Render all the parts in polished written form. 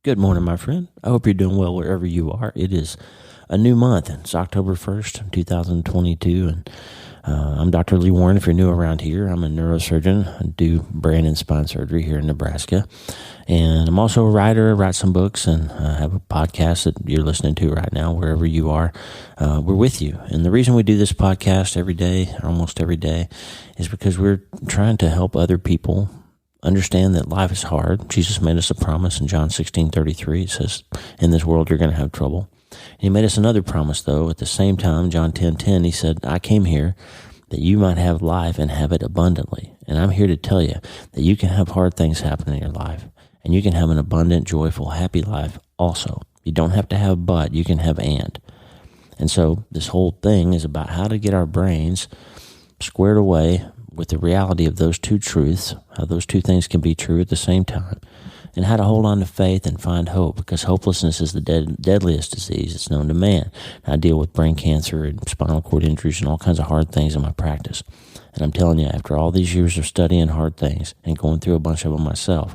Good morning, my friend. I hope you're doing well wherever you are. It is a new month. It's October 1st, 2022, and I'm Dr. Lee Warren. If you're new around here, I'm a neurosurgeon. I do brain and spine surgery here in Nebraska, and I'm also a writer. I write some books, and I have a podcast that you're listening to right now, wherever you are. We're with you, and the reason we do this podcast every day, almost every day, is because we're trying to help other people understand that life is hard. Jesus made us a promise in John 16:33. It says, in this world you're going to have trouble. And he made us another promise, though, at the same time, John 10:10, he said, I came here that you might have life and have it abundantly. And I'm here to tell you that you can have hard things happen in your life, and you can have an abundant, joyful, happy life also. You don't have to have but, you can have and. And so this whole thing is about how to get our brains squared away with the reality of those two truths, how those two things can be true at the same time, and how to hold on to faith and find hope, because hopelessness is the deadliest disease that's known to man. And I deal with brain cancer and spinal cord injuries and all kinds of hard things in my practice. And I'm telling you, after all these years of studying hard things and going through a bunch of them myself,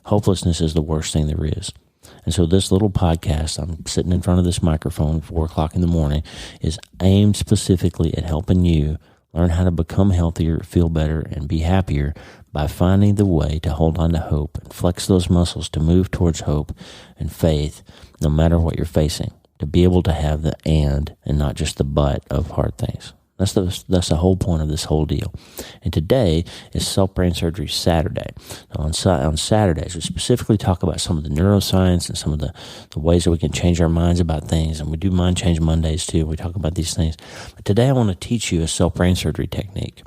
hopelessness is the worst thing there is. And so this little podcast, I'm sitting in front of this microphone at 4 o'clock in the morning, is aimed specifically at helping you learn how to become healthier, feel better, and be happier by finding the way to hold on to hope and flex those muscles to move towards hope and faith no matter what you're facing, to be able to have the and not just the but of hard things. That's the whole point of this whole deal. And today is Self-Brain Surgery Saturday. Now on Saturdays, we specifically talk about some of the neuroscience and some of the ways that we can change our minds about things. And we do Mind Change Mondays too. We talk about these things. But today I want to teach you a self-brain surgery technique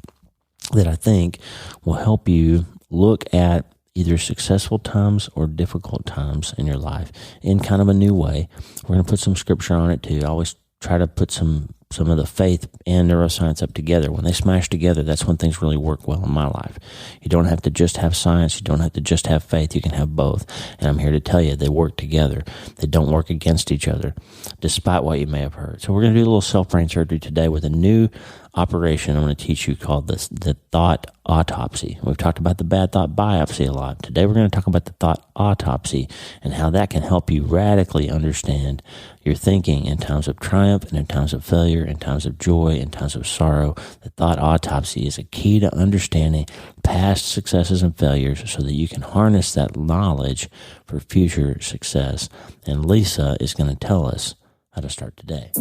that I think will help you look at either successful times or difficult times in your life in kind of a new way. We're going to put some scripture on it too. I always try to put some of the faith and neuroscience up together. When they smash together, that's when things really work well in my life. You don't have to just have science. You don't have to just have faith. You can have both. And I'm here to tell you, they work together. They don't work against each other, despite what you may have heard. So we're going to do a little self-brain surgery today with a new operation I'm going to teach you called the thought autopsy. We've talked about the bad thought biopsy a lot. Today we're going to talk about the thought autopsy and how that can help you radically understand your thinking in times of triumph and in times of failure, in times of joy, in times of sorrow. The thought autopsy is a key to understanding past successes and failures so that you can harness that knowledge for future success. And Lisa is going to tell us how to start today.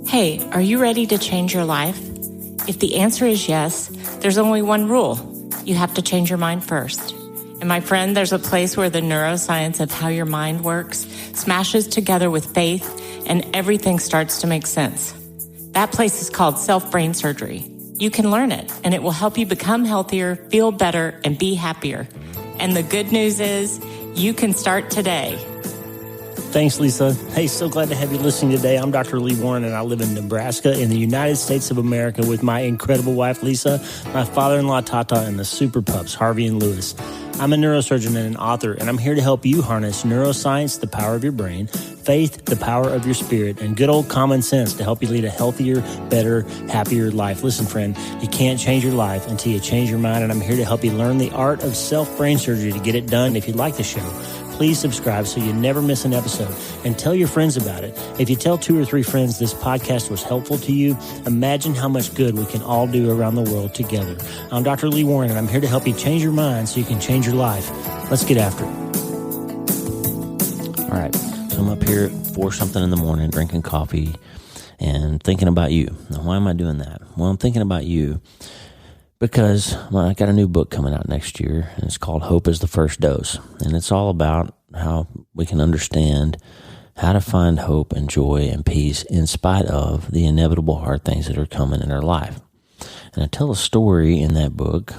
Hey, are you ready to change your life? If the answer is yes, there's only one rule. You have to change your mind first. And my friend, there's a place where the neuroscience of how your mind works smashes together with faith and everything starts to make sense. That place is called self-brain surgery. You can learn it, and it will help you become healthier, feel better, and be happier. And the good news is you can start today. Thanks, Lisa. Hey, so glad to have you listening today. I'm Dr. Lee Warren, and I live in Nebraska in the United States of America with my incredible wife, Lisa, my father-in-law, Tata, and the super pups, Harvey and Lewis. I'm a neurosurgeon and an author, and I'm here to help you harness neuroscience, the power of your brain, faith, the power of your spirit, and good old common sense to help you lead a healthier, better, happier life. Listen, friend, you can't change your life until you change your mind, and I'm here to help you learn the art of self-brain surgery to get it done. If you like the show, please subscribe so you never miss an episode, and tell your friends about it. If you tell 2 or 3 friends this podcast was helpful to you, imagine how much good we can all do around the world together. I'm Dr. Lee Warren, and I'm here to help you change your mind so you can change your life. Let's get after it. All right, so I'm up here at 4-something in the morning drinking coffee and thinking about you. Now, why am I doing that? Well, I'm thinking about you because I got a new book coming out next year, and it's called Hope is the First Dose. And it's all about how we can understand how to find hope and joy and peace in spite of the inevitable hard things that are coming in our life. And I tell a story in that book,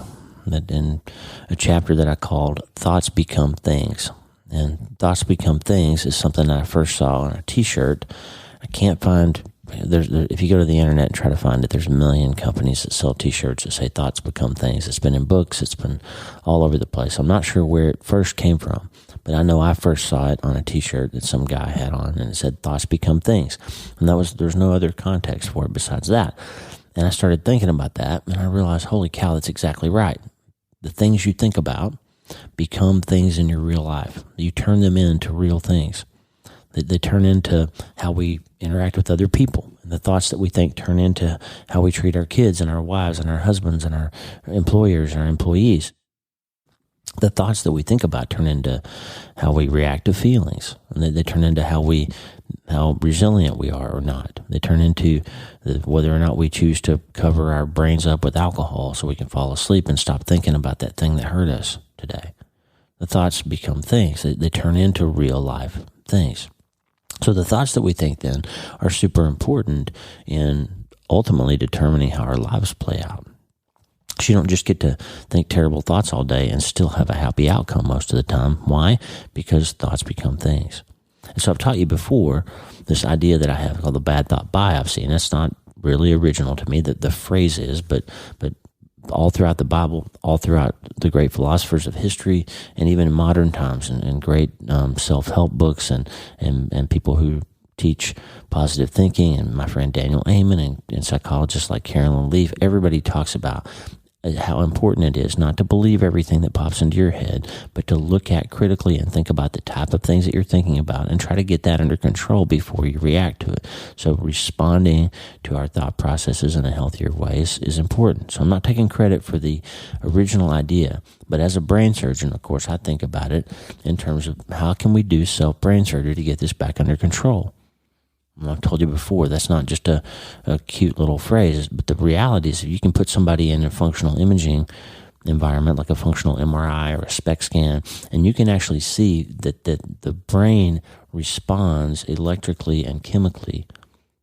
that in a chapter that I called Thoughts Become Things. And Thoughts Become Things is something that I first saw on a t-shirt. I can't find... if you go to the internet and try to find it, there's a million companies that sell t-shirts that say thoughts become things. It's been in books. It's been all over the place. I'm not sure where it first came from, but I know I first saw it on a t-shirt that some guy had on, and it said thoughts become things. And there's no other context for it besides that. And I started thinking about that, and I realized, holy cow, that's exactly right. The things you think about become things in your real life. You turn them into real things. They turn into how we interact with other people. And the thoughts that we think turn into how we treat our kids and our wives and our husbands and our employers and our employees. The thoughts that we think about turn into how we react to feelings. And they turn into how resilient we are or not. They turn into whether or not we choose to cover our brains up with alcohol so we can fall asleep and stop thinking about that thing that hurt us today. The thoughts become things. They turn into real life things. So the thoughts that we think then are super important in ultimately determining how our lives play out. So you don't just get to think terrible thoughts all day and still have a happy outcome most of the time. Why? Because thoughts become things. And so I've taught you before this idea that I have called the bad thought biopsy, and that's not really original to me, that the phrase is, but all throughout the Bible, all throughout the great philosophers of history, and even in modern times, and great self-help books and people who teach positive thinking, and my friend Daniel Amen and psychologists like Carolyn Leaf, everybody talks about how important it is not to believe everything that pops into your head, but to look at critically and think about the type of things that you're thinking about and try to get that under control before you react to it. So responding to our thought processes in a healthier way is important. So I'm not taking credit for the original idea, but as a brain surgeon, of course, I think about it in terms of how can we do self-brain surgery to get this back under control. I've told you before, that's not just a cute little phrase, but the reality is if you can put somebody in a functional imaging environment like a functional MRI or a SPECT scan, and you can actually see that the brain responds electrically and chemically,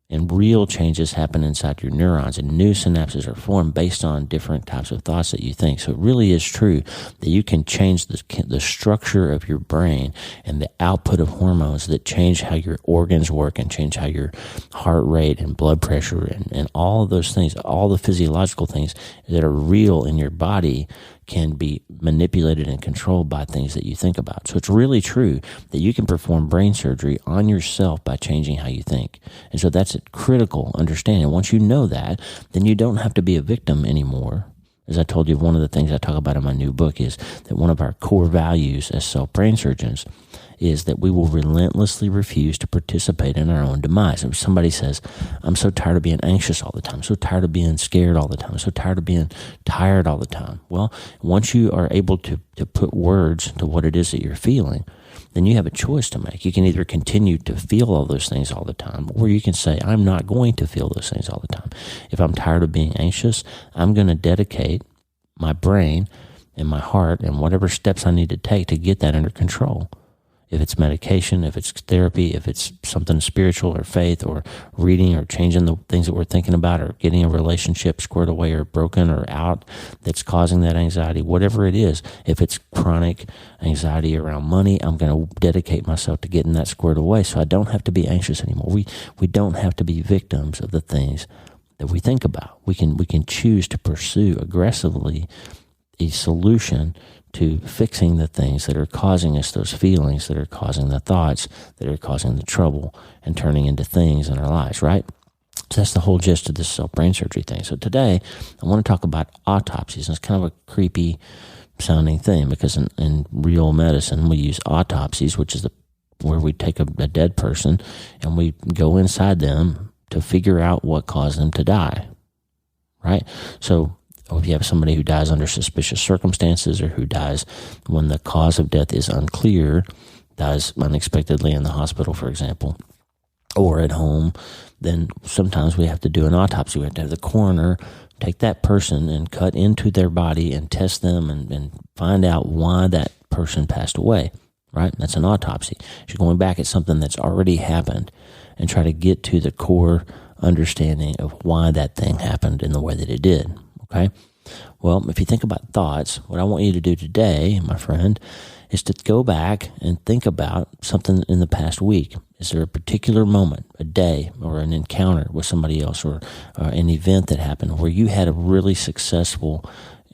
and real changes happen inside your neurons, and new synapses are formed based on different types of thoughts that you think. So it really is true that you can change the structure of your brain and the output of hormones that change how your organs work and change how your heart rate and blood pressure and all of those things, all the physiological things that are real in your body can be manipulated and controlled by things that you think about. So it's really true that you can perform brain surgery on yourself by changing how you think. And so that's a critical understanding. Once you know that, then you don't have to be a victim anymore. As I told you, one of the things I talk about in my new book is that one of our core values as self-brain surgeons is that we will relentlessly refuse to participate in our own demise. If somebody says, I'm so tired of being anxious all the time, so tired of being scared all the time, so tired of being tired all the time. Well, once you are able to put words to what it is that you're feeling, then you have a choice to make. You can either continue to feel all those things all the time, or you can say, I'm not going to feel those things all the time. If I'm tired of being anxious, I'm going to dedicate my brain and my heart and whatever steps I need to take to get that under control. If it's medication, if it's therapy, if it's something spiritual or faith or reading or changing the things that we're thinking about or getting a relationship squared away or broken or out that's causing that anxiety, whatever it is, if it's chronic anxiety around money, I'm going to dedicate myself to getting that squared away so I don't have to be anxious anymore. We don't have to be victims of the things that we think about. We can choose to pursue aggressively a solution to fixing the things that are causing us those feelings, that are causing the thoughts, that are causing the trouble, and turning into things in our lives, right? So that's the whole gist of this self-brain surgery thing. So today, I want to talk about autopsies. And it's kind of a creepy sounding thing because in real medicine, we use autopsies, which is where we take a dead person and we go inside them to figure out what caused them to die, right? So if you have somebody who dies under suspicious circumstances or who dies when the cause of death is unclear, dies unexpectedly in the hospital, for example, or at home, then sometimes we have to do an autopsy. We have to have the coroner take that person and cut into their body and test them and find out why that person passed away, right? That's an autopsy. You're going back at something that's already happened and try to get to the core understanding of why that thing happened in the way that it did. Okay? Well, if you think about thoughts, what I want you to do today, my friend, is to go back and think about something in the past week. Is there a particular moment, a day, or an encounter with somebody else, or an event that happened where you had a really successful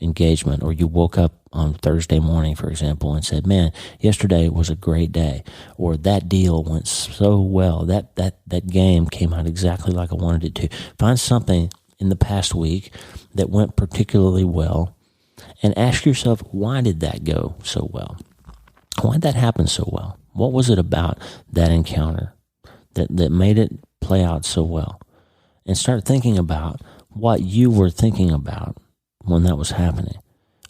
engagement, or you woke up on Thursday morning, for example, and said, man, yesterday was a great day, or that deal went so well, that game came out exactly like I wanted it to. Find something in the past week that went particularly well And ask yourself, why did that go so well? Why did that happen so well? What was it about that encounter that made it play out so well? And start thinking about what you were thinking about when that was happening.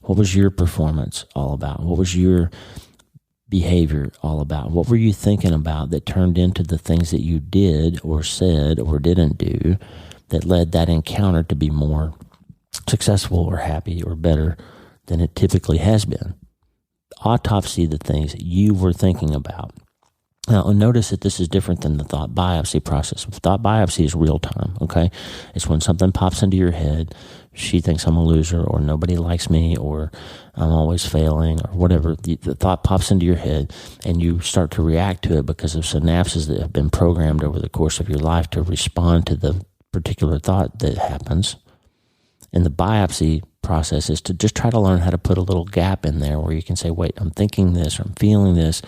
What was your performance all about? What was your behavior all about? What were you thinking about that turned into the things that you did or said or didn't do that led that encounter to be more successful or happy or better than it typically has been? Autopsy the things you were thinking about. Now, notice that this is different than the thought biopsy process. Thought biopsy is real time, okay? It's when something pops into your head. She thinks I'm a loser, or nobody likes me, or I'm always failing, or whatever. The thought pops into your head, and you start to react to it because of synapses that have been programmed over the course of your life to respond to the particular thought that happens. And the biopsy process is to just try to learn how to put a little gap in there where you can say, wait, I'm thinking this, or I'm feeling this,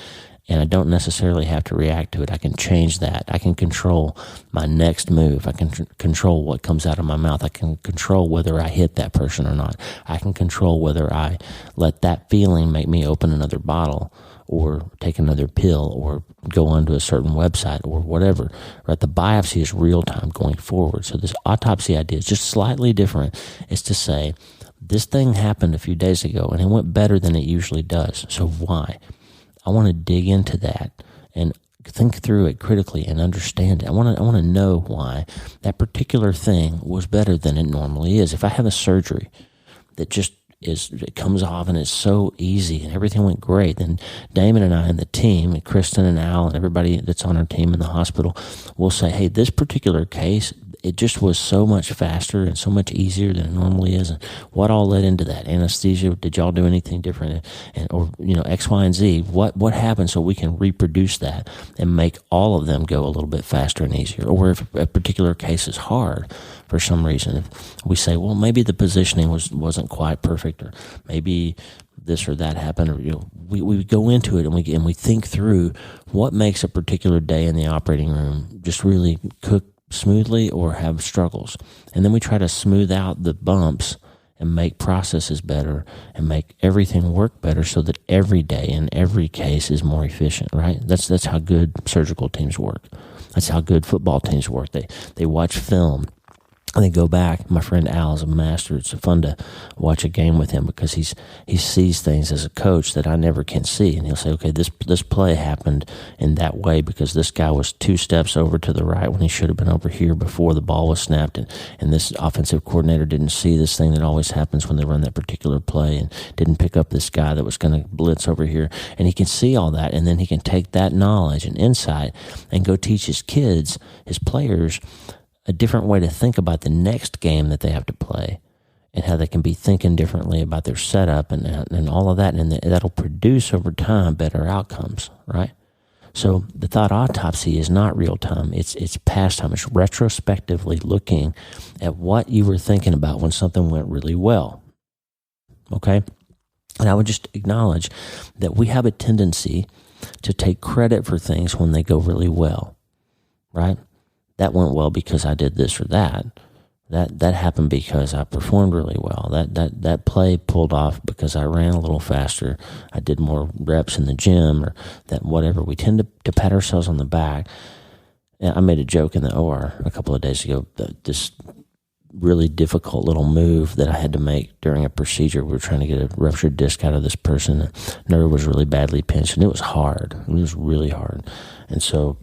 and I don't necessarily have to react to it. I can change that. I can control my next move. I can control what comes out of my mouth. I can control whether I hit that person or not. I can control whether I let that feeling make me open another bottle or take another pill or go onto a certain website or whatever. Right? The biopsy is real time going forward. So this autopsy idea is just slightly different. It's to say, this thing happened a few days ago and it went better than it usually does. So why? I want to dig into that and think through it critically and understand it. I want to know why that particular thing was better than it normally is. If I have a surgery that just it comes off and it's so easy and everything went great, then Damon and I and the team, and Kristen and Al and everybody that's on our team in the hospital will say, hey, this particular case, it just was so much faster and so much easier than it normally is. And what all led into that? Anesthesia? Did y'all do anything different? And or X, Y, and Z. What happened so we can reproduce that and make all of them go a little bit faster and easier? Or if a particular case is hard for some reason, if we say, well, maybe the positioning wasn't quite perfect, or maybe this or that happened, or we go into it and we think through what makes a particular day in the operating room just really cook smoothly or have struggles. And then we try to smooth out the bumps and make processes better and make everything work better so that every day in every case is more efficient, right? That's how good surgical teams work. That's how good football teams work. They watch film. And they go back. My friend Al is a master. It's fun to watch a game with him because he sees things as a coach that I never can see. And he'll say, okay, this play happened in that way because this guy was 2 steps over to the right when he should have been over here before the ball was snapped. And this offensive coordinator didn't see this thing that always happens when they run that particular play and didn't pick up this guy that was going to blitz over here. And he can see all that. And then he can take that knowledge and insight and go teach his kids, his players, a different way to think about the next game that they have to play and how they can be thinking differently about their setup and all of that. And that'll produce over time better outcomes, right? So the thought autopsy is not real time. It's past time. It's retrospectively looking at what you were thinking about when something went really well. Okay? And I would just acknowledge that we have a tendency to take credit for things when they go really well, right? That went well because I did this or that. That happened because I performed really well. That play pulled off because I ran a little faster. I did more reps in the gym, or that whatever. We tend to pat ourselves on the back. I made a joke in the OR a couple of days ago. This really difficult little move that I had to make during a procedure. We were trying to get a ruptured disc out of this person. The nerve was really badly pinched, and it was hard. It was really hard. And so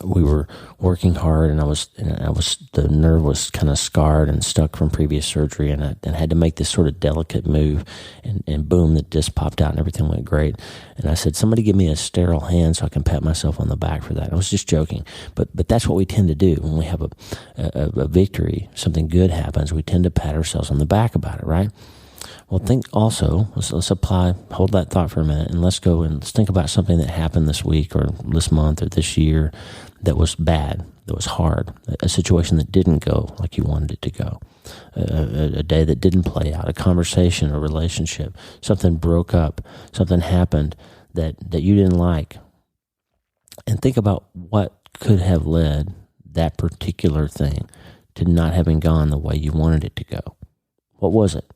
we were working hard, and the nerve was kind of scarred and stuck from previous surgery, and I had to make this sort of delicate move, and boom, the disc popped out and everything went great. And I said, somebody give me a sterile hand so I can pat myself on the back for that. I was just joking, but that's what we tend to do when we have a victory, something good happens. We tend to pat ourselves on the back about it, right? Well, think also, let's hold that thought for a minute, and let's think about something that happened this week or this month or this year that was bad, that was hard, a situation that didn't go like you wanted it to go, a day that didn't play out, a conversation, a relationship, something broke up, something happened that you didn't like. And think about what could have led that particular thing to not having gone the way you wanted it to go. What was it?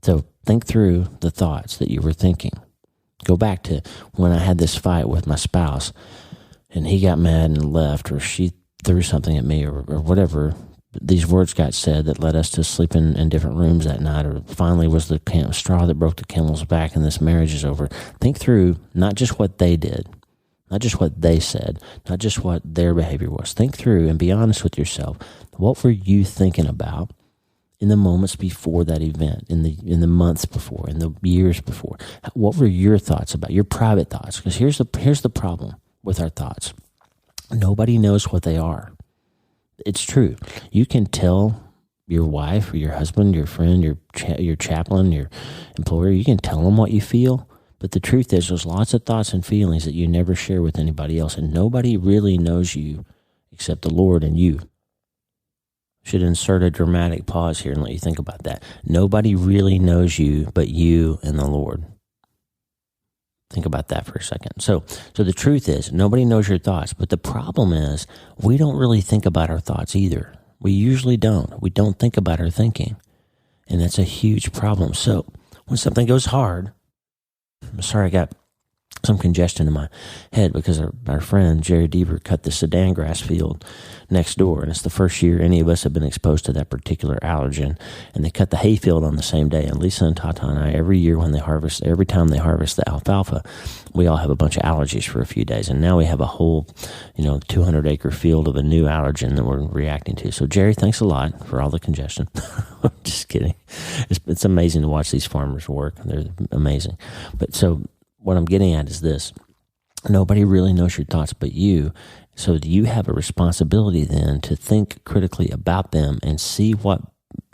So think through the thoughts that you were thinking. Go back to when I had this fight with my spouse and he got mad and left, or she threw something at me, or whatever. These words got said that led us to sleep in different rooms that night, or finally was the straw that broke the camel's back and this marriage is over. Think through not just what they did, not just what they said, not just what their behavior was. Think through and be honest with yourself. What were you thinking about in the moments before that event, in the months before, in the years before? What were your thoughts about, your private thoughts? Because here's the problem with our thoughts. Nobody knows what they are. It's true. You can tell your wife or your husband, your friend, your chaplain, your employer, you can tell them what you feel. But the truth is there's lots of thoughts and feelings that you never share with anybody else. And nobody really knows you except the Lord and you. Should insert a dramatic pause here and let you think about that. Nobody really knows you but you and the Lord. Think about that for a second. So the truth is, nobody knows your thoughts, but the problem is we don't really think about our thoughts either. We usually don't. We don't think about our thinking, and that's a huge problem. So when something goes hard, I'm sorry I got some congestion in my head because our friend Jerry Deaver cut the Sudan grass field next door, and it's the first year any of us have been exposed to that particular allergen. And they cut the hay field on the same day. And Lisa and Tata and I, every time they harvest the alfalfa, we all have a bunch of allergies for a few days. And now we have a whole 200-acre field of a new allergen that we're reacting to. So Jerry, thanks a lot for all the congestion. Just kidding. It's amazing to watch these farmers work. They're amazing. But so what I'm getting at is this. Nobody really knows your thoughts but you. So you have a responsibility then to think critically about them and see what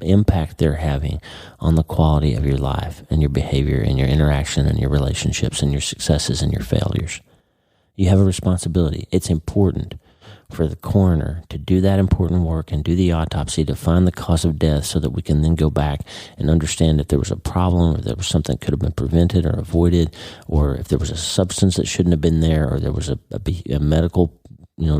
impact they're having on the quality of your life and your behavior and your interaction and your relationships and your successes and your failures. You have a responsibility. It's important for the coroner to do that important work and do the autopsy to find the cause of death so that we can then go back and understand if there was a problem, or there was something that could have been prevented or avoided, or if there was a substance that shouldn't have been there, or there was a medical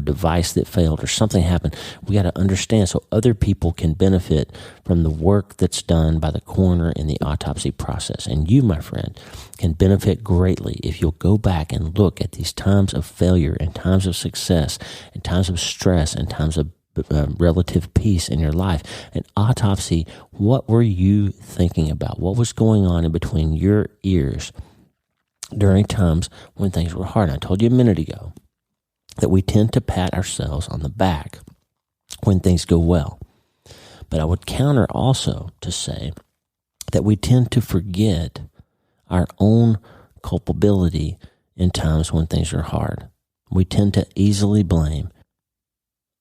device that failed or something happened. We got to understand so other people can benefit from the work that's done by the coroner in the autopsy process. And you, my friend, can benefit greatly if you'll go back and look at these times of failure and times of success and times of stress and times of relative peace in your life. An autopsy, what were you thinking about? What was going on in between your ears during times when things were hard? I told you a minute ago that we tend to pat ourselves on the back when things go well. But I would counter also to say that we tend to forget our own culpability in times when things are hard. We tend to easily blame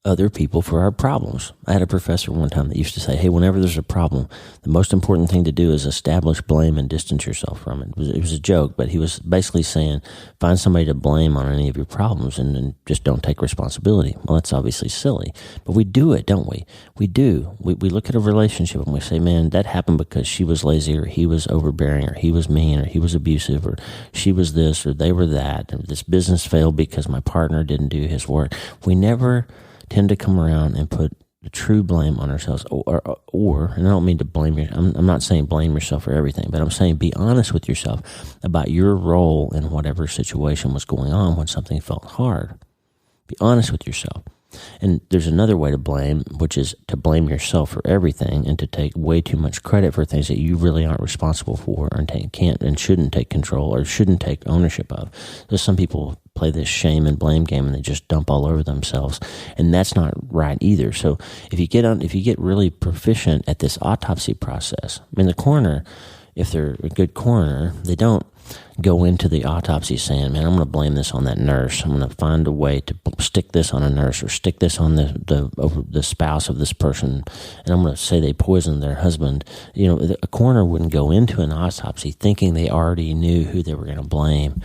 other people for our problems. I had a professor one time that used to say, hey, whenever there's a problem, the most important thing to do is establish blame and distance yourself from it. It was a joke, but he was basically saying, find somebody to blame on any of your problems and just don't take responsibility. Well, that's obviously silly, but we do it, don't we? We do. We look at a relationship and we say, man, that happened because she was lazy, or he was overbearing, or he was mean, or he was abusive, or she was this, or they were that, or this business failed because my partner didn't do his work. We never tend to come around and put the true blame on ourselves, or and I don't mean to blame you. I'm not saying blame yourself for everything, but I'm saying be honest with yourself about your role in whatever situation was going on when something felt hard. Be honest with yourself. And there's another way to blame, which is to blame yourself for everything and to take way too much credit for things that you really aren't responsible for and can't and shouldn't take control or shouldn't take ownership of. So some people play this shame and blame game and they just dump all over themselves, and that's not right either. So if you get really proficient at this autopsy process, I mean, the coroner, if they're a good coroner, they don't go into the autopsy saying, man, I'm going to blame this on that nurse. I'm going to find a way to stick this on a nurse or stick this on the spouse of this person, and I'm going to say they poisoned their husband. A coroner wouldn't go into an autopsy thinking they already knew who they were going to blame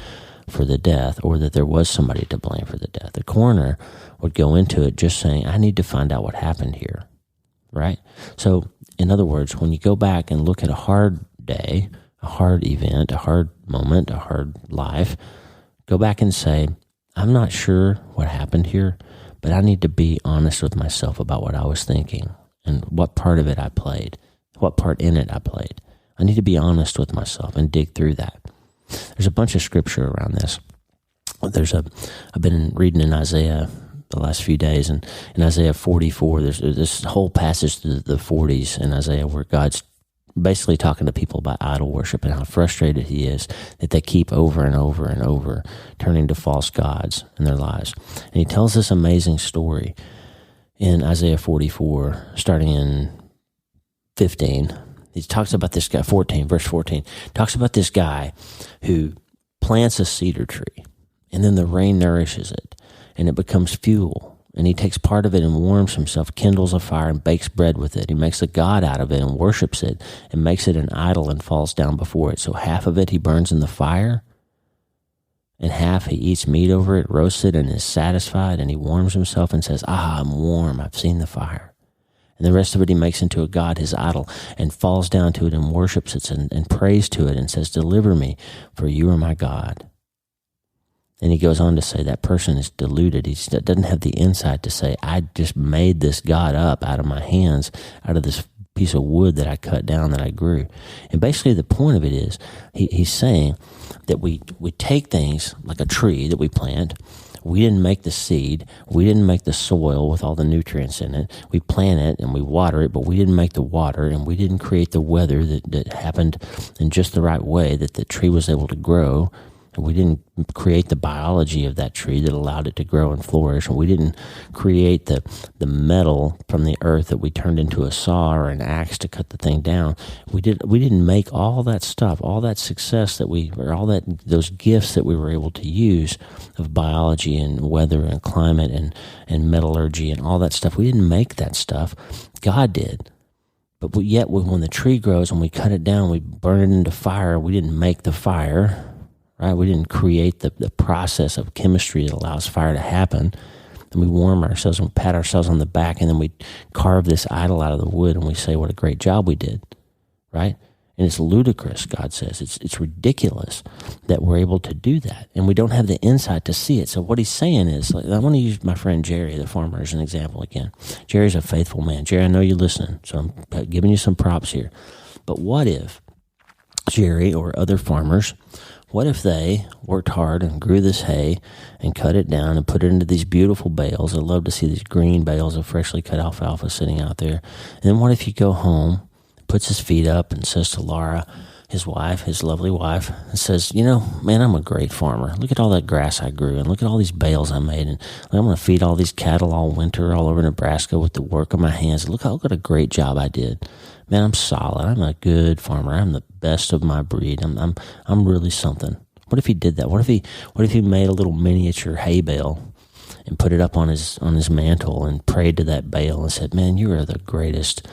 for the death, or that there was somebody to blame for the death. The coroner would go into it just saying, I need to find out what happened here, right? So, in other words, when you go back and look at a hard day, a hard event, a hard moment, a hard life, go back and say, I'm not sure what happened here, but I need to be honest with myself about what I was thinking and what part of it I played, what part in it I played. I need to be honest with myself and dig through that. There's a bunch of scripture around this. I've been reading in Isaiah the last few days, and in Isaiah 44, there's this whole passage to the 40s in Isaiah where God's basically talking to people about idol worship and how frustrated he is that they keep over and over and over turning to false gods in their lives. And he tells this amazing story in Isaiah 44, starting in 15. He talks about this guy, verse 14, talks about this guy who plants a cedar tree, and then the rain nourishes it, and it becomes fuel. And he takes part of it and warms himself, kindles a fire and bakes bread with it. He makes a god out of it and worships it and makes it an idol and falls down before it. So half of it he burns in the fire, and half he eats meat over it, roasts it, and is satisfied. And he warms himself and says, I'm warm, I've seen the fire. And the rest of it he makes into a god, his idol, and falls down to it and worships it and prays to it and says, deliver me, for you are my God. And he goes on to say that person is deluded. He doesn't have the insight to say, I just made this God up out of my hands, out of this piece of wood that I cut down, that I grew. And basically the point of it is, he's saying that we take things like a tree that we plant. We didn't make the seed. We didn't make the soil with all the nutrients in it. We plant it and we water it, but we didn't make the water, and we didn't create the weather that happened in just the right way that the tree was able to grow. We didn't create the biology of that tree that allowed it to grow and flourish. And we didn't create the metal from the earth that we turned into a saw or an axe to cut the thing down. We didn't make all that stuff, all that success those gifts that we were able to use of biology and weather and climate and metallurgy and all that stuff. We didn't make that stuff. God did. But yet when the tree grows and we cut it down, we burn it into fire. We didn't make the fire. Right? We didn't create the process of chemistry that allows fire to happen. And we warm ourselves and pat ourselves on the back, and then we carve this idol out of the wood, and we say what a great job we did. Right? And it's ludicrous, God says. It's ridiculous that we're able to do that. And we don't have the insight to see it. So what he's saying is, I want to use my friend Jerry, the farmer, as an example again. Jerry's a faithful man. Jerry, I know you're listening, so I'm giving you some props here. But what if Jerry or other farmers, what if they worked hard and grew this hay and cut it down and put it into these beautiful bales? I love to see these green bales of freshly cut alfalfa sitting out there. And then what if you go home, puts his feet up and says to Laura, his wife, his lovely wife, and says, man, I'm a great farmer. Look at all that grass I grew, and look at all these bales I made, and I'm going to feed all these cattle all winter all over Nebraska with the work of my hands. Look what a great job I did. Man, I'm solid. I'm a good farmer. I'm the best of my breed. I'm really something. What if he did that? What if he made a little miniature hay bale and put it up on his mantle and prayed to that bale and said, man, you are the greatest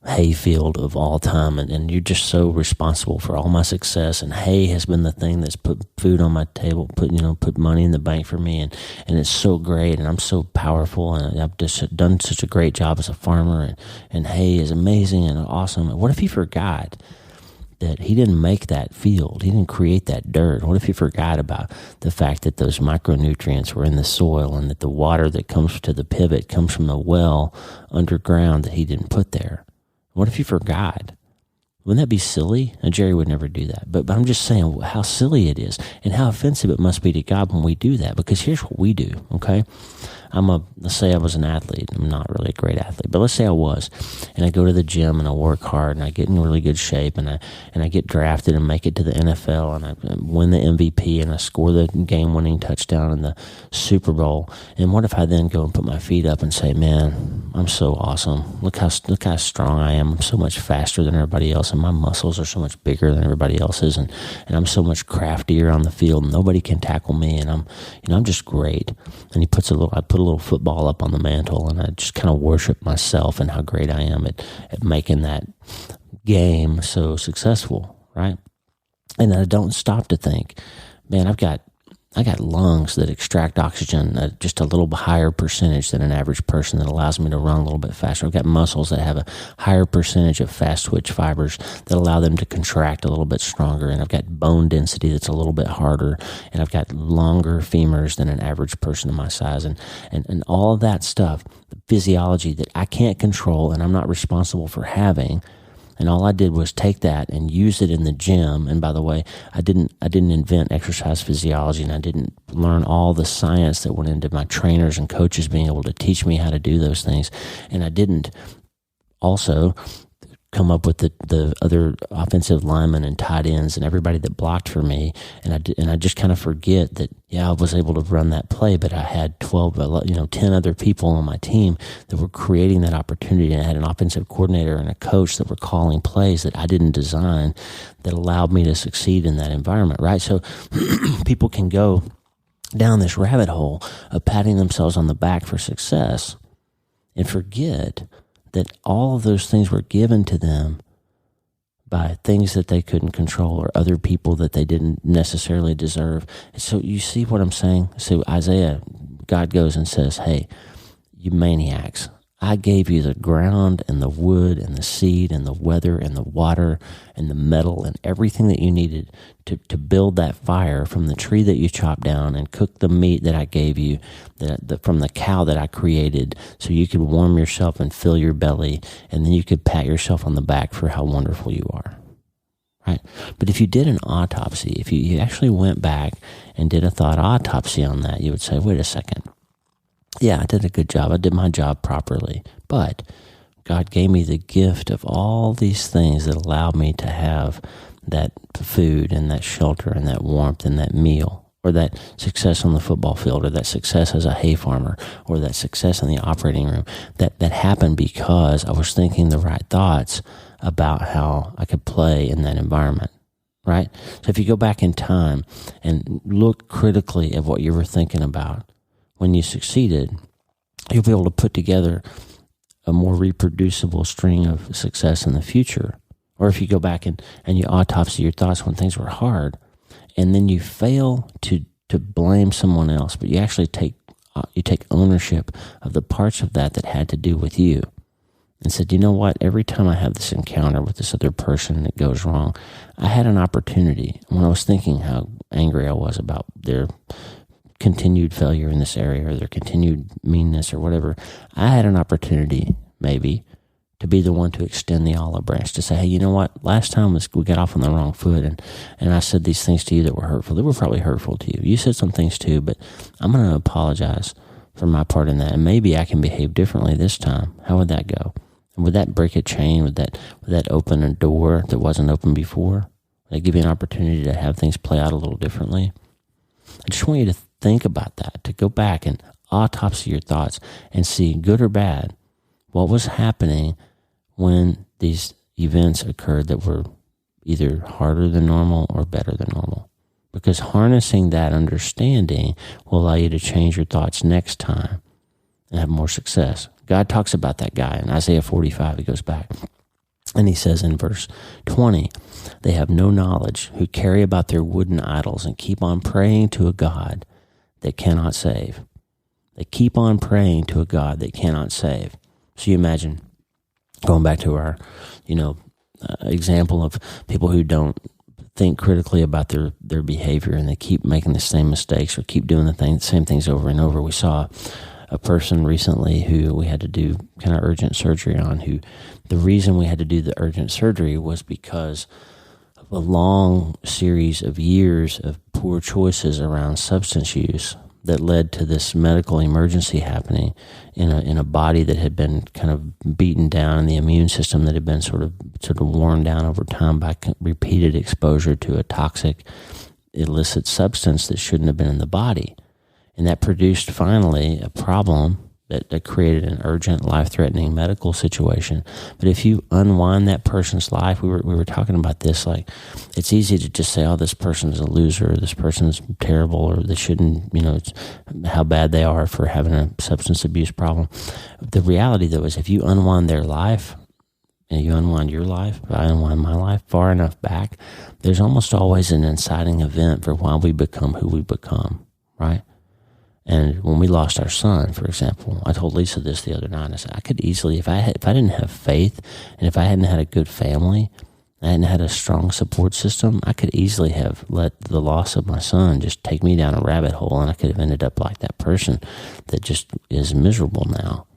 hayfield of all time, and you're just so responsible for all my success, and hay has been the thing that's put food on my table, put money in the bank for me, and it's so great, and I'm so powerful, and I've just done such a great job as a farmer, and hay is amazing and awesome. What if he forgot that he didn't make that field? He didn't create that dirt. What if he forgot about the fact that those micronutrients were in the soil, and that the water that comes to the pivot comes from a well underground that he didn't put there? What if you forgot? Wouldn't that be silly? Now, Jerry would never do that. But I'm just saying how silly it is and how offensive it must be to God when we do that. Because here's what we do, okay? Let's say I was an athlete. I'm not really a great athlete, but let's say I was. And I go to the gym and I work hard and I get in really good shape and I get drafted and make it to the NFL and I win the MVP and I score the game-winning touchdown in the Super Bowl. And what if I then go and put my feet up and say, man, I'm so awesome. Look how strong I am. I'm so much faster than everybody else, and my muscles are so much bigger than everybody else's, and I'm so much craftier on the field. Nobody can tackle me, and I'm just great. And I put a little football up on the mantle, and I just kind of worship myself and how great I am at making that game so successful, right? And I don't stop to think, man, I got lungs that extract oxygen at just a little higher percentage than an average person, that allows me to run a little bit faster. I've got muscles that have a higher percentage of fast twitch fibers that allow them to contract a little bit stronger. And I've got bone density that's a little bit harder. And I've got longer femurs than an average person of my size. And all of that stuff, the physiology that I can't control and I'm not responsible for having, And all I did was take that and use it in the gym. And by the way, I didn't invent exercise physiology, and I didn't learn all the science that went into my trainers and coaches being able to teach me how to do those things. And I didn't also come up with the other offensive linemen and tight ends and everybody that blocked for me. And I just kind of forget that, I was able to run that play, but I had 10 other people on my team that were creating that opportunity. And I had an offensive coordinator and a coach that were calling plays that I didn't design that allowed me to succeed in that environment, right? So people can go down this rabbit hole of patting themselves on the back for success and forget that all of those things were given to them by things that they couldn't control or other people that they didn't necessarily deserve. So you see what I'm saying? So Isaiah, God goes and says, hey, you maniacs, I gave you the ground and the wood and the seed and the weather and the water and the metal and everything that you needed to build that fire from the tree that you chopped down and cook the meat that I gave you from the cow that I created so you could warm yourself and fill your belly, and then you could pat yourself on the back for how wonderful you are. Right? But if you did an autopsy, if you actually went back and did a thought autopsy on that, you would say, wait a second. Yeah, I did a good job. I did my job properly. But God gave me the gift of all these things that allowed me to have that food and that shelter and that warmth and that meal, or that success on the football field, or that success as a hay farmer, or that success in the operating room. That happened because I was thinking the right thoughts about how I could play in that environment. Right? So if you go back in time and look critically at what you were thinking about when you succeeded, you'll be able to put together a more reproducible string of success in the future. Or if you go back and you autopsy your thoughts when things were hard, and then you fail to blame someone else, but you actually take ownership of the parts of that had to do with you, and said, you know what, every time I have this encounter with this other person that goes wrong, I had an opportunity. When I was thinking how angry I was about their continued failure in this area or their continued meanness or whatever, I had an opportunity maybe to be the one to extend the olive branch, to say, hey, you know what, last time we got off on the wrong foot and I said these things to you that were hurtful. They were probably hurtful to you. You said some things too, but I'm going to apologize for my part in that, and maybe I can behave differently this time. How would that go? And would that break a chain? Would that open a door that wasn't open before? Would that give you an opportunity to have things play out a little differently? I just want you to think about that, to go back and autopsy your thoughts and see, good or bad, what was happening when these events occurred that were either harder than normal or better than normal. Because harnessing that understanding will allow you to change your thoughts next time and have more success. God talks about that guy in Isaiah 45. He goes back and he says in verse 20, they have no knowledge who carry about their wooden idols and keep on praying to a God that cannot save. They keep on praying to a God that cannot save. So you imagine, going back to our, example of people who don't think critically about their behavior and they keep making the same mistakes or keep doing the same things over and over. We saw a person recently who we had to do kind of urgent surgery on, who the reason we had to do the urgent surgery was because of a long series of years of poor choices around substance use that led to this medical emergency happening in a body that had been kind of beaten down, and the immune system that had been sort of worn down over time by repeated exposure to a toxic illicit substance that shouldn't have been in the body. And that produced finally a problem that created an urgent, life-threatening medical situation. But if you unwind that person's life, we were talking about this, like, it's easy to just say, oh, this person's a loser, or this person's terrible, or they shouldn't, it's how bad they are for having a substance abuse problem. The reality, though, is if you unwind their life, and you unwind your life, I unwind my life far enough back, there's almost always an inciting event for why we become who we become, right? And when we lost our son, for example, I told Lisa this the other night. I said, I could easily, if I didn't have faith, and if I hadn't had a good family, I hadn't had a strong support system, I could easily have let the loss of my son just take me down a rabbit hole, and I could have ended up like that person that just is miserable now.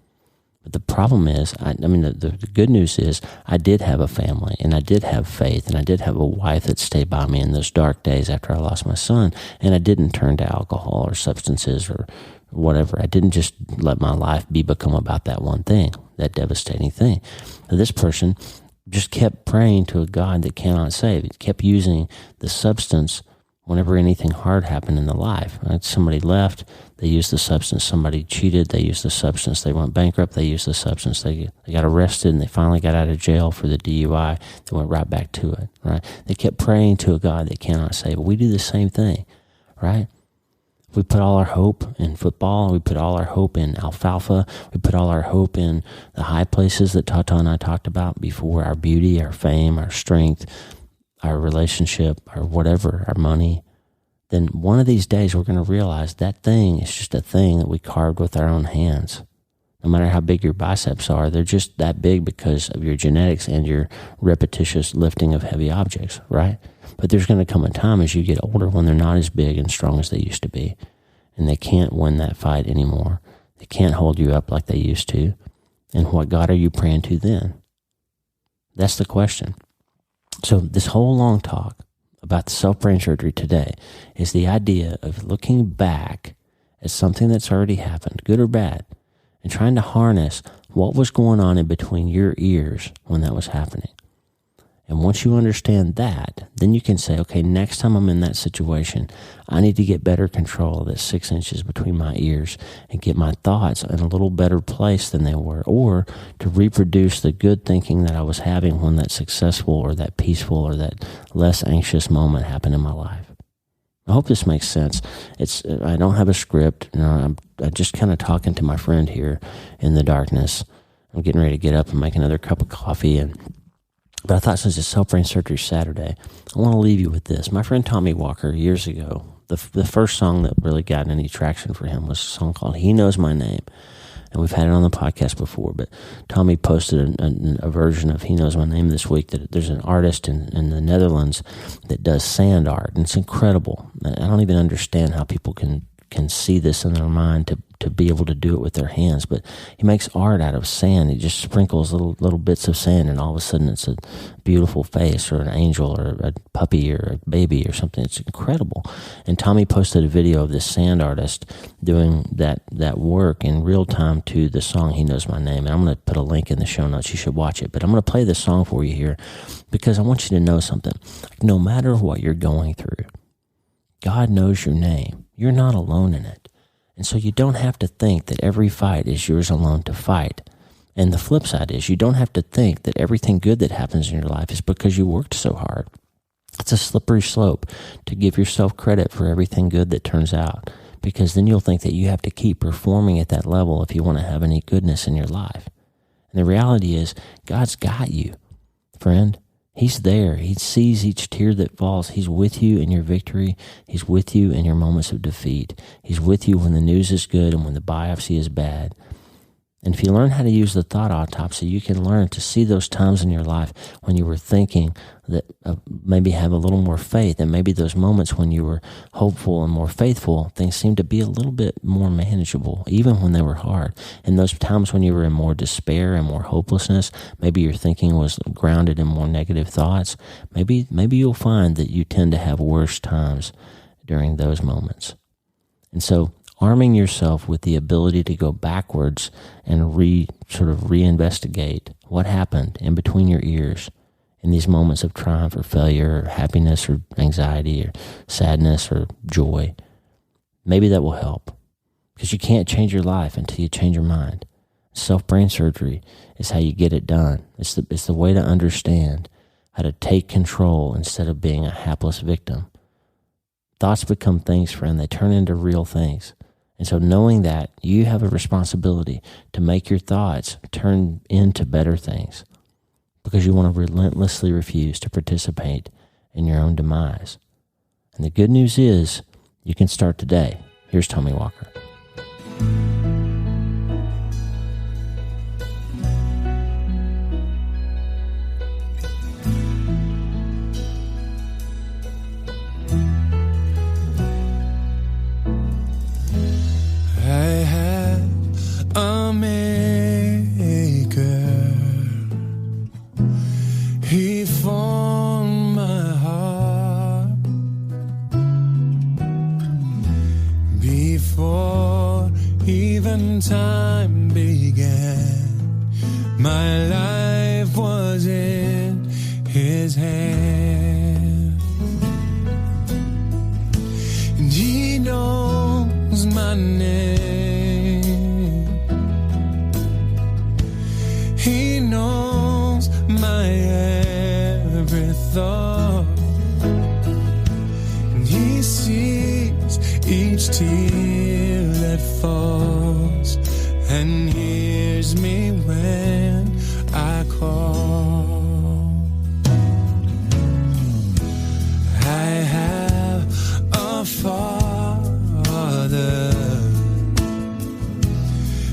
But the problem is, the good news is I did have a family, and I did have faith, and I did have a wife that stayed by me in those dark days after I lost my son, and I didn't turn to alcohol or substances or whatever. I didn't just let my life become about that one thing, that devastating thing. So this person just kept praying to a God that cannot save. He kept using the substance whenever anything hard happened in the life. Right? Somebody left, they used the substance. Somebody cheated, they used the substance. They went bankrupt, they used the substance. They got arrested, and they finally got out of jail for the DUI. They went right back to it, right? They kept praying to a God that cannot save. We do the same thing, right? We put all our hope in football. We put all our hope in alfalfa. We put all our hope in the high places that Tata and I talked about before, our beauty, our fame, our strength, our relationship, or whatever, our money. Then one of these days we're going to realize that thing is just a thing that we carved with our own hands. No matter how big your biceps are, they're just that big because of your genetics and your repetitious lifting of heavy objects, right? But there's going to come a time as you get older when they're not as big and strong as they used to be, and they can't win that fight anymore. They can't hold you up like they used to. And what God are you praying to then? That's the question. So this whole long talk about the self-brain surgery today is the idea of looking back at something that's already happened, good or bad, and trying to harness what was going on in between your ears when that was happening. And once you understand that, then you can say, okay, next time I'm in that situation, I need to get better control of this 6 inches between my ears and get my thoughts in a little better place than they were, or to reproduce the good thinking that I was having when that successful or that peaceful or that less anxious moment happened in my life. I hope this makes sense. I don't have a script. I'm just kind of talking to my friend here in the darkness. I'm getting ready to get up and make another cup of coffee, but I thought since it's Self-Brain Surgery Saturday, I want to leave you with this. My friend Tommy Walker, years ago, the first song that really got any traction for him was a song called He Knows My Name. And we've had it on the podcast before, but Tommy posted a version of He Knows My Name this week. That there's an artist in the Netherlands that does sand art, and it's incredible. I don't even understand how people can see this in their mind to be able to do it with their hands, but he makes art out of sand. He just sprinkles little bits of sand, and all of a sudden it's a beautiful face or an angel or a puppy or a baby or something. It's incredible. And Tommy posted a video of this sand artist doing that work in real time to the song He Knows My Name, and I'm going to put a link in the show notes. You should watch it, but I'm going to play this song for you here because I want you to know something. No matter what you're going through, God knows your name. You're not alone in it. And so you don't have to think that every fight is yours alone to fight. And the flip side is you don't have to think that everything good that happens in your life is because you worked so hard. It's a slippery slope to give yourself credit for everything good that turns out, because then you'll think that you have to keep performing at that level if you want to have any goodness in your life. And the reality is God's got you, friend. He's there. He sees each tear that falls. He's with you in your victory. He's with you in your moments of defeat. He's with you when the news is good and when the biopsy is bad. And if you learn how to use the thought autopsy, you can learn to see those times in your life when you were thinking that maybe have a little more faith, and maybe those moments when you were hopeful and more faithful, things seemed to be a little bit more manageable, even when they were hard. And those times when you were in more despair and more hopelessness, maybe your thinking was grounded in more negative thoughts, maybe you'll find that you tend to have worse times during those moments. And so arming yourself with the ability to go backwards and reinvestigate what happened in between your ears in these moments of triumph or failure or happiness or anxiety or sadness or joy, maybe that will help, because you can't change your life until you change your mind. Self-brain surgery is how you get it done. It's the way to understand how to take control instead of being a hapless victim. Thoughts become things, friend. They turn into real things. And so knowing that, you have a responsibility to make your thoughts turn into better things, because you want to relentlessly refuse to participate in your own demise. And the good news is you can start today. Here's Tommy Walker. before even time began. My life was in his hand, and he knows my name. He knows my every thought, and he sees each tear that falls, and hears me when I call. I have a Father.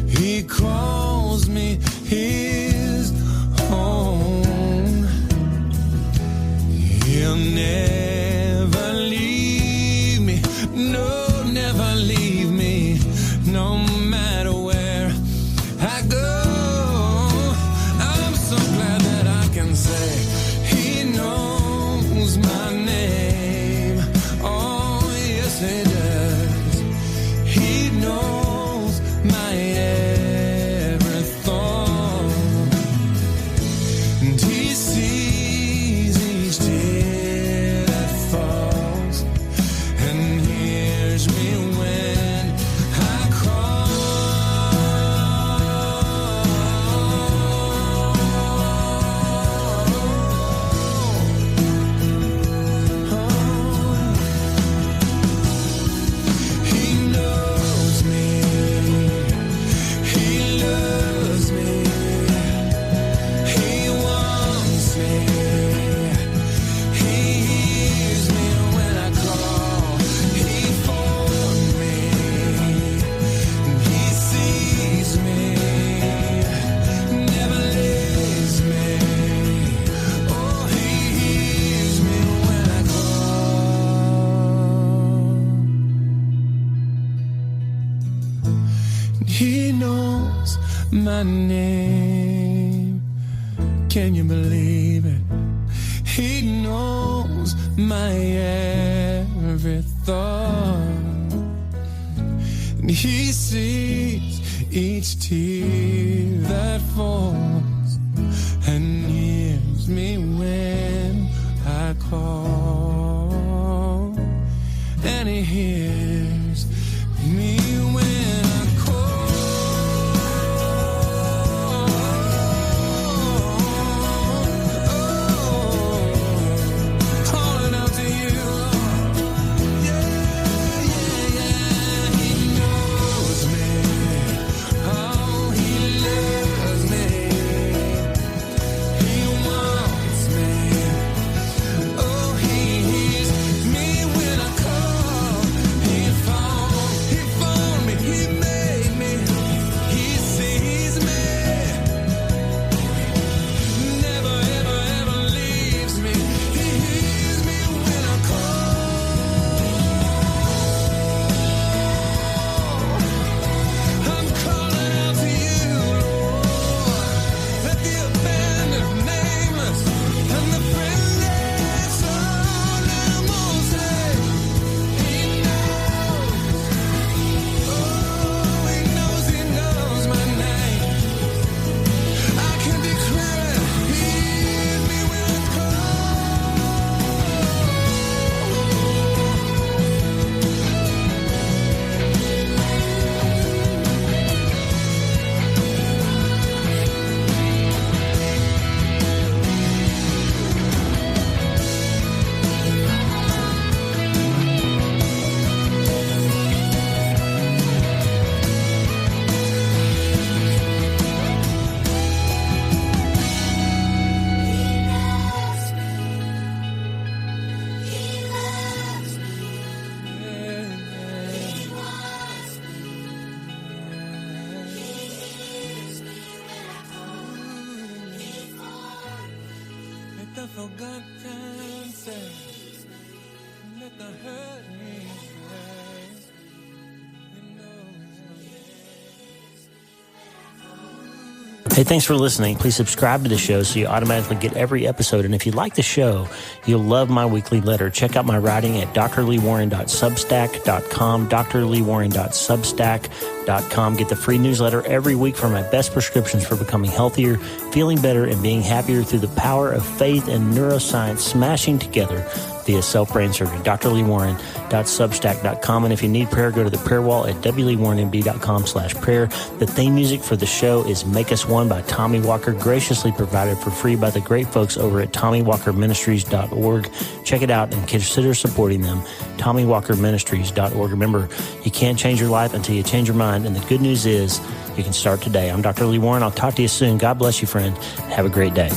He calls me his own. He'll never leave me. No, never leave me. No matter where I go. I'm so glad that I can say he knows my name. Oh, yes, he does. He knows my every thought, and he sees each tear that falls, and hears me when I call. He knows me. He loves me. He wants me. He hears me when I call. He formed me. He sees me. Never leaves me. Oh, he hears me when I call. He knows my name. Can you believe it? He knows my every thought, and he sees each tear that falls, and hears me when I call, and he hears me when I call. Calling out to you, Lord. Yeah, yeah, yeah. He knows me. Oh, he loves me. He wants me. Oh, he hears me when I call. He found me. He made me. He sees me. Never, ever, ever leaves me. He hears me when I call. I'm calling out to you, Lord. Let the abandoned, nameless, and the friendless all them all say, he knows. Oh, he knows my name. I can declare it. He hears me when I let the forgotten say, let the hurt me say, he knows my name. Hey, thanks for listening. Please subscribe to the show so you automatically get every episode. And if you like the show, you'll love my weekly letter. Check out my writing at drleewarren.substack.com, drleewarren.substack.com. Get the free newsletter every week for my best prescriptions for becoming healthier, feeling better, and being happier through the power of faith and neuroscience smashing together via self-brain surgery. drleewarren.substack.com. And if you need prayer, go to the prayer wall at wleewarrenmd.com/prayer. The theme music for the show is Make Us One by Tommy Walker, graciously provided for free by the great folks over at TommyWalkerMinistries.org. Check it out and consider supporting them. TommyWalkerMinistries.org. Remember, you can't change your life until you change your mind. And the good news is you can start today. I'm Dr. Lee Warren. I'll talk to you soon. God bless you, friend. Have a great day.